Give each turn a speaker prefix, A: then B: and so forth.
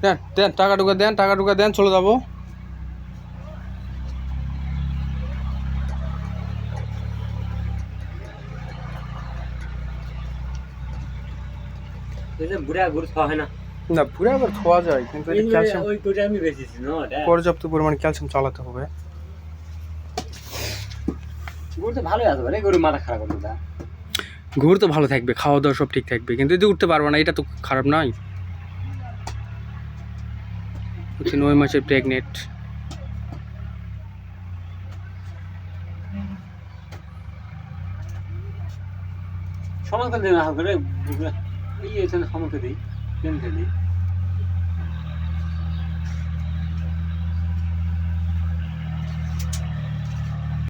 A: দেন দেন টাকা টুকা দেন চলে যাবো।
B: বুড়া গরু খাওয়া হয় না।
A: না পুরো আবার খোয়া যায়, কিন্তু ক্যালসিয়াম
B: ওই গরুটা আমি বেচেছি না,
A: পর্যাপ্ত পরিমাণে ক্যালসিয়াম চালাতে হবে।
B: গরু তো ভালোই আছে, গরু মাথা খারাপ করলো না।
A: ঘুর তো ভালো থাকবে, খাওয়া দাওয়া সব ঠিক থাকবে, কিন্তু যদি উঠতে পারবো না এটা তো খারাপ নয়। 9 মাসের প্রেগনেন্ট।
B: সমান করে দেবে, হাল করে এই এখানে সমান করে দিই, কেন দিই